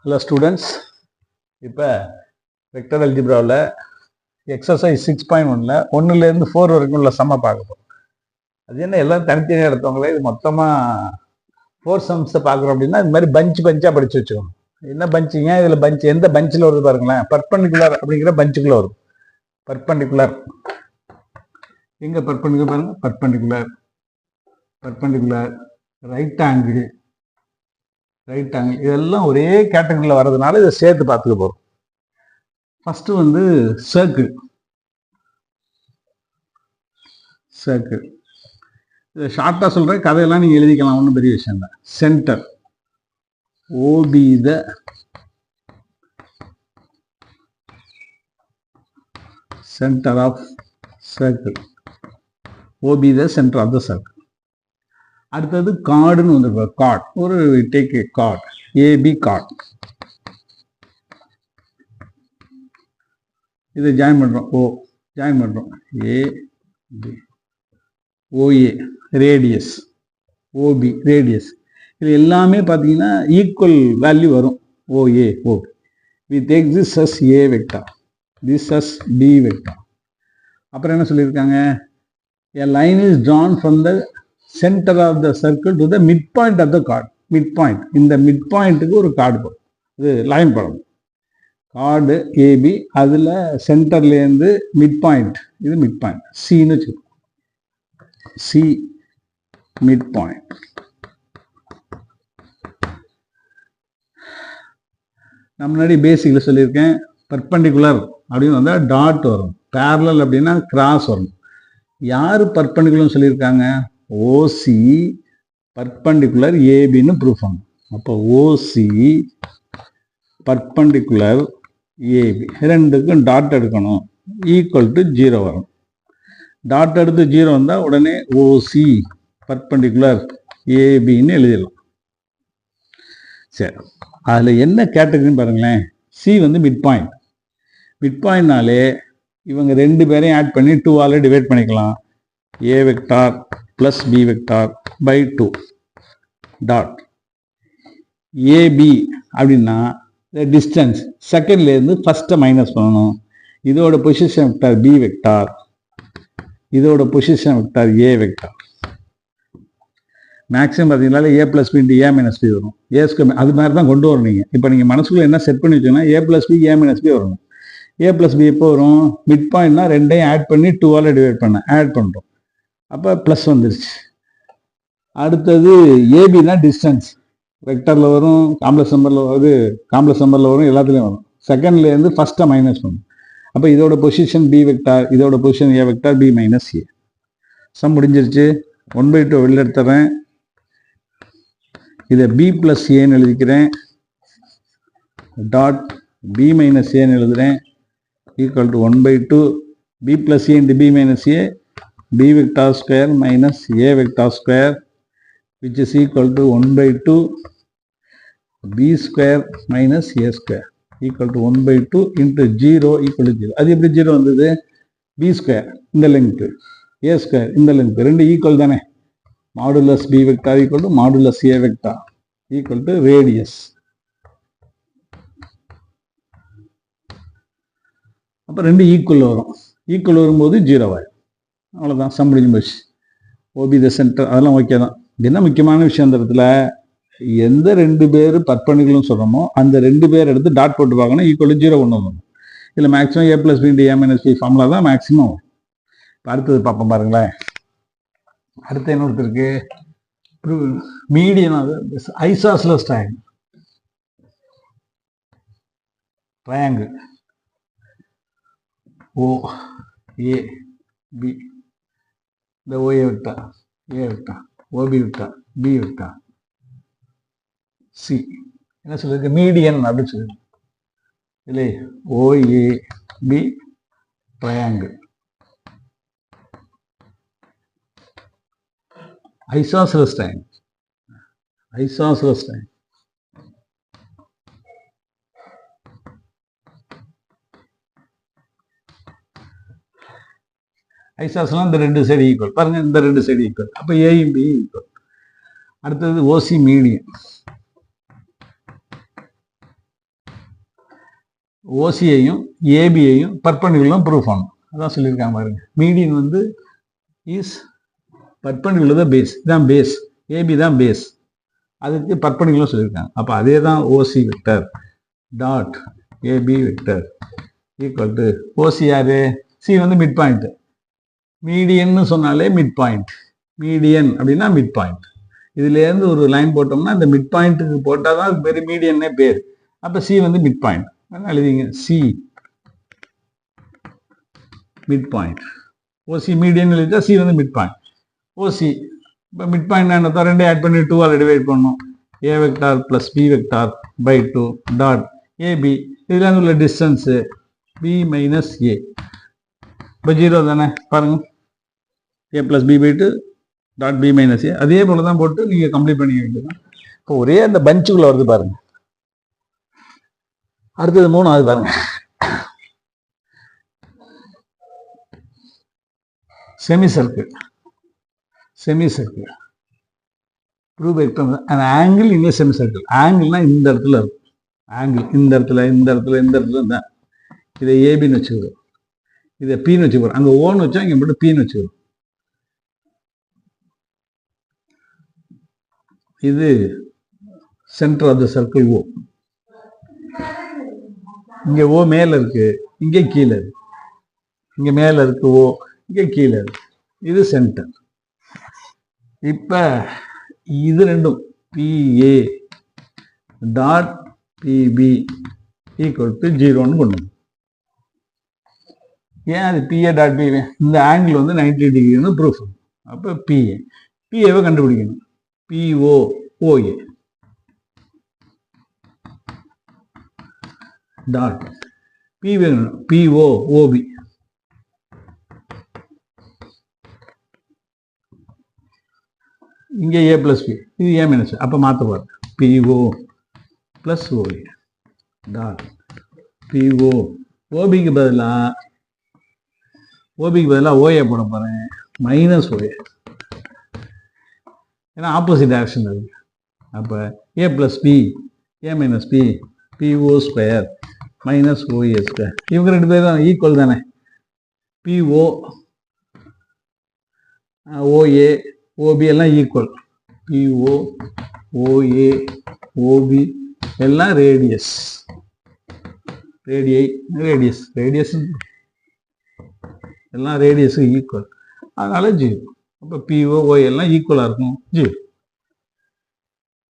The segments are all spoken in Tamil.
Hello students, இப்போ வெக்டர் அல்ஜிப்ராவில் எக்ஸசைஸ் 6.1ல் 1லேருந்து 4 வரைக்கும் உள்ள சம்மை பார்க்க போகிறோம். அது என்ன எல்லாம் தனித்தனியாக எடுத்தவங்களே இது மொத்தமாக 4 சம்ஸை பார்க்குறோம் அப்படின்னா இது மாதிரி பஞ்சாக படித்து வச்சுக்கணும். என்ன பஞ்சிங்க, இதில் பஞ்ச் எந்த பஞ்சில் வருது பாருங்களேன், பர்பண்டிகுலர் அப்படிங்கிற பஞ்சுக்குள்ளே வரும். பர்பண்டிகுலர் எங்கே பர்பண்டிகுலர் பாருங்க, பர்பண்டிகுலர் ரைட் ஆங்கிள் இதெல்லாம் ஒரே கேட்டகரியில் வர்றதுனால இதை சேர்த்து பார்த்துக்க போகிறோம். ஃபர்ஸ்ட் வந்து சர்க்கிள் இதை ஷார்ட்டாக சொல்கிறேன், கதையெல்லாம் நீங்கள் எழுதிக்கலாம், ஒன்றும் பெரிய விஷயம் இல்லை. Centre OP the centre of circle, OP the centre of the circle. அடுத்தது கார்டுன்னு வந்துருப்பார், கார்டு ஒரு take a chord, AB chord. இதை ஜாயின் பண்ணுறோம், AB OA radius, OB radius. இது எல்லாமே பார்த்தீங்கன்னா ஈக்குவல் வேல்யூ வரும். OA OB, we take this as a vector, this as b vector. அப்புறம் என்ன சொல்லியிருக்காங்க, a line is drawn from the center of the circle to the midpoint of the chord. midpoint, இந்த midpointக்கு ஒரு கார்டு போடும், இது லைன் போடணும். கார்டு ஏபி, அதில் சென்டர்லேருந்து மிட்பாயிண்ட், இது மிட்பாயிண்ட் சின்னு வச்சுக்கணும், சி மிட்பாயிண்ட். நான் முன்னாடி பேசிக்கில் சொல்லியிருக்கேன், பர்பண்டிகுலர் அப்படின்னு வந்தால் டாட் வரும், பேரலல் அப்படின்னா கிராஸ் வரும். யார் பர்பண்டிகுலர்னு சொல்லியிருக்காங்க, ஓசி பர்பண்டிகுலர் ஏபின்னு ப்ரூஃப் பண்ணணும். அப்போ ஓசி பர்பண்டிகுலர் ஏபி ரெண்டுக்கும் டாட் எடுக்கணும், ஈக்குவல் டு 0 வரும். டாட் எடுத்து 0 வந்தால் உடனே ஓசி பர்பண்டிகுலர் ஏபின்னு எழுதிடலாம். சரி, அதில் என்ன கேட்டகரின்னு பாருங்களேன். சி வந்து மிட் பாயிண்ட், மிட் பாயிண்ட்னாலே இவங்க ரெண்டு பேரையும் ஆட் பண்ணி 2ஆல் டிவைட் பண்ணிக்கலாம். A vector plus B vector by 2 dot. AB அப்படின்னா டிஸ்டன்ஸ், செகண்ட்லேருந்து ஃபஸ்ட்டை மைனஸ் பண்ணணும். இதோட பொசிஷன் வெக்டார் பி வெக்டார், இதோட position vector A vector. Maximum பார்த்தீங்கன்னா A plus B into A minus B வரும். அது மாதிரி தான் கொண்டு வரணும். இப்போ நீங்கள் மனசுக்குள்ளே என்ன செட் பண்ணி வச்சோன்னா ஏ plus B A minus B வரணும். ஏ ப்ளஸ் பி எப்போ வரும், மிட் பாயிண்ட்னா ரெண்டையும் ஆட் பண்ணி 2ஆல் டிவைட் பண்ண ஆட் பண்ணுறோம், அப்போ ப்ளஸ் வந்துருச்சு. அடுத்தது ஏபினா டிஸ்டன்ஸ், வெக்டரில் வரும், காம்ப்ளெக்ஸ் நம்பரில் வருது, காம்ப்ளெக்ஸ் நம்பரில் வரும், எல்லாத்துலேயும் வரும். செகண்ட்லேருந்து ஃபஸ்ட்டை மைனஸ் பண்ணும். அப்போ இதோட பொசிஷன் பி வெக்டார், இதோட பொசிஷன் ஏ வெக்டார், பி மைனஸ் ஏ. சம் முடிஞ்சிருச்சு. 1/2 வெளில எடுத்துறேன், இதை பி ப்ளஸ் ஏன்னு எழுதிக்கிறேன், டாட் பி மைனஸ் ஏன்னு எழுதுகிறேன், equal to 1/2 b plus a into b minus a, b vector square minus a vector square, which is equal to 1/2 b square minus a square, equal to 1/2 into 0 equal to 0. அது எப்படி 0 வந்தது, b square இந்த லெங்க், a square இந்த லெங்க், ரெண்டு ஈக்குவல் தானே. Modulus b vector equal to modulus a vector equal to radius. அப்போ ரெண்டு ஈக்குவல் வரும், ஈக்குவல் வரும்போது 0 ஆகும். அவ்வளோதான், சம் முடிஞ்சு போச்சு. ஓபி த சென்டர், அதெல்லாம் ஓகே தான். என்ன முக்கியமான விஷயம், அந்த இடத்துல எந்த ரெண்டு பேர் பர்பண்டிகுலர்னு சொல்கிறோமோ அந்த ரெண்டு பேர் எடுத்து டாட் போட்டு பார்க்கணும், ஈக்குவல் 0 கொண்டு வரணும். இதில் maximum A plus B into A minus B formula தான் மேக்ஸிமம். இப்போ அடுத்தது பார்ப்போம் பாருங்களேன். அடுத்து என்ன ஒருத்தருக்கு median isosceles triangle O A B, இந்த OA vector, A vector, OB vector, B vector, C என்ன சொல்லிருக்கு, மீடியன் அப்படின்னு சொல்லுங்க. இல்லை OA B triangle isosceles triangle, isosceles triangle. ஐசாஸ்லாம் இந்த ரெண்டு சைடு ஈக்குவல் பாருங்க, இந்த ரெண்டு சைடு ஈக்குவல், அப்போ ஏயும் பி ஈக்குவல். அடுத்தது ஓசி மீடியன், ஓசியையும் ஏபியையும் பர்பண்டிகுலரும் ப்ரூவ் பண்ணணும். அதான் சொல்லியிருக்காங்க பாருங்க. மீடியன் வந்து இஸ் பர்பண்டிகுலர் தான் பேஸ், இதான் பேஸ், ஏபி தான் பேஸ், அதுக்கு பர்பண்டிகுலர் சொல்லியிருக்காங்க. அப்போ அதே தான் OC vector dot AB vector equal to OC யாரு, சி வந்து மிட் பாயிண்ட், மீடியன்னு சொன்னாலே மிட் பாயிண்ட், மீடியன் அப்படின்னா மிட் பாயிண்ட். இதுலேருந்து ஒரு லைன் போட்டோம்னா இந்த மிட் பாயிண்ட்டுக்கு போட்டால் தான் அது பேர் மீடியன்னே பேர். அப்போ சி வந்து மிட் பாயிண்ட் எழுதிங்க, C mid point. OC median எழுதிட்டா சி வந்து மிட் பாயிண்ட். ஓசி இப்போ மிட் பாயிண்ட் என்ன, ரெண்டே ஆட் பண்ணி 2ஆல் டிவைட் பண்ணணும். A vector plus B vector by 2 dot AB, இதில் உள்ள டிஸ்டன்ஸு பி மைனஸ் ஏ. இப்போ 0 தானே பாருங்க, A plus B by 2 dot B minus A. அதே போல தான் போட்டு நீங்கள் கம்ப்ளீட் பண்ணிக்க வேண்டியது. இப்போ ஒரே அந்த பஞ்சுக்குள்ளே வருது பாருங்க. அடுத்தது 3வது பாருங்க, semi circle. Semi circle prove vector an angle in a semicircle. ஆங்கிள்னா இந்த இடத்துல இருக்கும், ஆங்கிள் இந்த இடத்துல இந்த இடத்துல இந்த இடத்துல தான். இதை ஏபின்னு வச்சுக்கிறோம், இதை பின்னு வச்சுக்கிறோம். அங்கே ஓன்னு வச்சா இங்கே மட்டும் பின்னு வச்சுக்கிறோம். இது சென்டர் ஆஃப் த சர்க்கிள் ஓ. இங்கே ஓ மேலே இருக்கு, இங்கே கீழே இருக்கு. இங்கே மேலே இருக்கு ஓ, இங்கே கீழே இருக்கு. இது சென்டர். இப்போ இது ரெண்டும் PA dot PB equal to 0ன்னு கொண்டு. ஏன் அது பிஏ டாட் பிபி, இந்த ஆங்கிள் வந்து 90 டிகிரின்னு ப்ரூஃப். அப்போ பிஏ, பிஏவை கண்டுபிடிக்கணும். PO OA dot PV PO OB. இங்கே ஏ பிளஸ் பி, இது ஏ மைனஸ். அப்போ மாற்ற பாருங்க, PO plus OA dot PO. ஓபிக்கு பதிலாக ஓஏ போட போகிறேன், மைனஸ் ஓஏ, ஏன்னா ஆப்போசிட் டைரக்ஷன் இருக்கு. அப்போ A plus B A minus B PO square minus OA square. இவங்க ரெண்டு பேரும் ஈக்குவல் தானே. பிஓ ஓஏ ஓபி எல்லாம் ஈக்குவல். பிஓ ஓஏ ஓபி எல்லாம் ரேடியஸ், ரேடியஸ் எல்லாம் ரேடியஸுக்கு ஈக்குவல். அதனால 0. அப்போ பிஓ ஓஏ எல்லாம் ஈக்குவலாக இருக்கும், 0.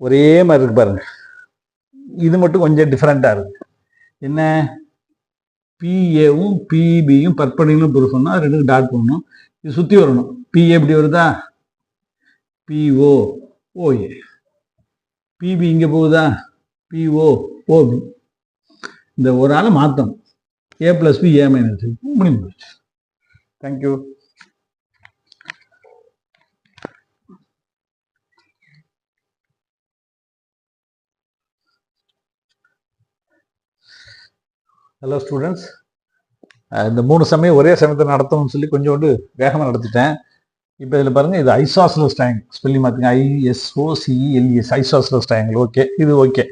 ஒரே மாதிரி இருக்கு பாருங்க. இது மட்டும் கொஞ்சம் டிஃப்ரெண்ட்டாக இருக்கு. என்ன, பிஏவும் பிபியும் பர்பண்டிகுலர் ப்ரூஃப் பண்ணால் அது ரெண்டுக்கும் டாட் பண்ணணும். இது சுற்றி வரணும். பிஏ எப்படி வருதா, பிஓ ஓஏ. பிபி இங்கே போகுதா, பிஓ ஓபி. இந்த ஒரு ஆளை மாற்றணும். ஏ பிளஸ் பி ஏ மைனஸ் முடிஞ்சு போச்சு. தேங்க்யூ. ஹலோ ஸ்டூடெண்ட்ஸ், இந்த 3 சமயம் ஒரே சமயத்தில் நடத்தணும்னு சொல்லி கொஞ்சோண்டு வேகமாக நடத்திட்டேன். இப்போ இதில் பாருங்கள், இது ஐசோஸ்லஸ் ட்ரையாங்கிள். ஸ்பெல்லிங் பார்த்தீங்க, ISOCELES ஐசோஸ்லஸ் ட்ரையாங்கிள். ஓகே, இது ஓகே.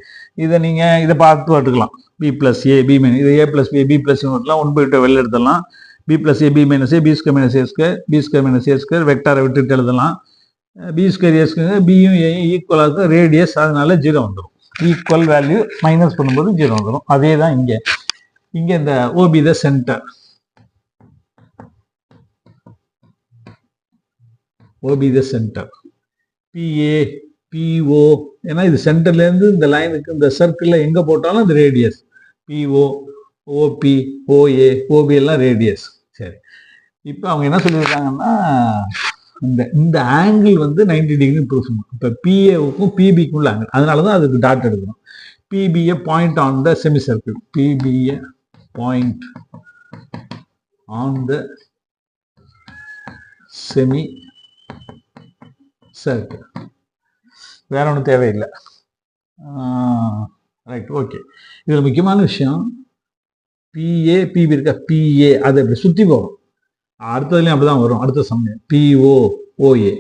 இதை நீங்கள் இதை பார்த்து எடுத்துக்கலாம். B plus A B minus, இது ஏ பிளஸ் பி பி பிளஸ் ஓட்டலாம். 1/2 வெளில எடுத்துடலாம். B plus A B minus A, B square minus A square, B square minus A square, வெக்டாரை விட்டுட்டு எழுதலாம். பி ஸ்கொயர் ஏ ஸ்கொயர், பியும் ஏயும் ஈக்குவலாக இருக்கும், ரேடியஸ், அதனால 0 வந்துடும். ஈக்குவல் வேல்யூ மைனஸ் பண்ணும்போது 0 வந்துடும். அதே தான் இங்கே. இங்கே இந்த OP the centre, OP the centre, BA BO, ஏன்னா இது சென்டர்லேருந்து இந்த லைனுக்கு இந்த சர்க்கிளில் எங்கே போட்டாலும் அது radius. BO OB OA OB எல்லாம் ரேடியஸ். சரி, இப்போ அவங்க என்ன சொல்லியிருக்காங்கன்னா, இந்த ஆங்கிள் வந்து 90 டிகிரி ப்ரூஃப். இப்போ பிஏவுக்கும் பிபிக்கும் உள்ள ஆங்கிள், அதனால தான் அதுக்கு டாட் எடுக்கணும். BBA point on the semi circle, BBA point on the semi circle. வேற ஒன்றும் தேவையில்லை. Right, okay. இதில் முக்கியமான விஷயம், பிஏ பிபி இருக்கா, பிஏ அதை இப்படி சுற்றி போகும். அடுத்ததுலேயும் அப்படி தான் வரும். அடுத்த சமயம் பிஓ ஓஏ,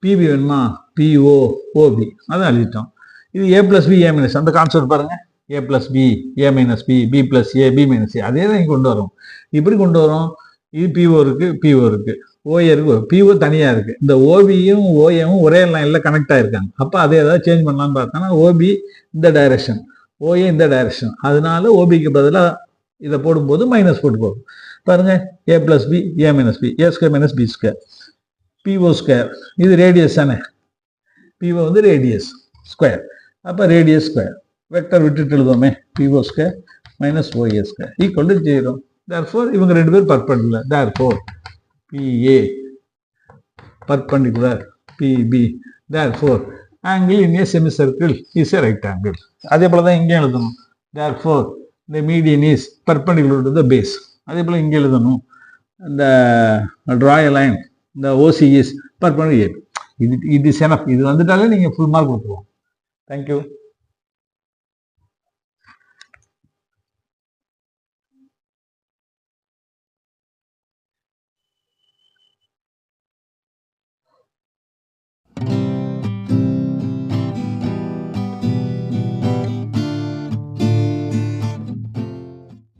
பிபி வேணுமா, பிஓ ஓபி, அதை எழுதிட்டோம். இது ஏ பிளஸ் பி ஏ மைனஸ், அந்த கான்செப்ட் பாருங்க. ஏ + பி, ஏ - பி, பி + ஏ, பி - ஏ, அதே தான் இங்கே கொண்டு வரோம். இப்படி கொண்டு வரோம். இது பிஓ இருக்கு, பிஓ இருக்கு, ஓஏ இருக்கு, பிஓ தனியாக இருக்கு. இந்த ஓபியும் ஓஏவும் ஒரே லைனில் கனெக்ட் ஆகிருக்காங்க. அப்போ அதை ஏதாவது சேஞ்ச் பண்ணலான்னு பார்த்தோன்னா ஓபி இந்த டைரக்ஷன், ஓஏ இந்த டைரக்ஷன், அதனால ஓபிக்கு பதிலாக இதை போடும்போது மைனஸ் போட்டு போகும். பாருங்க, ஏ + பி, ஏ - பி, A² - B², PO², இது ரேடியஸ் தானே, PO வந்து ரேடியஸ் ஸ்கொயர், அப்போ ரேடியஸ் ஸ்கொயர், வெக்டர் விட்டுட்டு எழுதுவோமே, PO² - OA² = 0. therefore இவங்க ரெண்டு பேரும் perpendicular. therefore PA perpendicular PB, therefore angle in a semicircle is a rectangle. அதே போல தான் இங்கே எழுதணும். therefore the median is perpendicular to the base. அதே போல இங்கே எழுதணும். இந்த draw a line, the OC is perpendicular. இது enough. இது வந்துட்டாலே நீங்கள் ஃபுல் மார்க் கொடுத்துருவோம். தேங்க்யூ.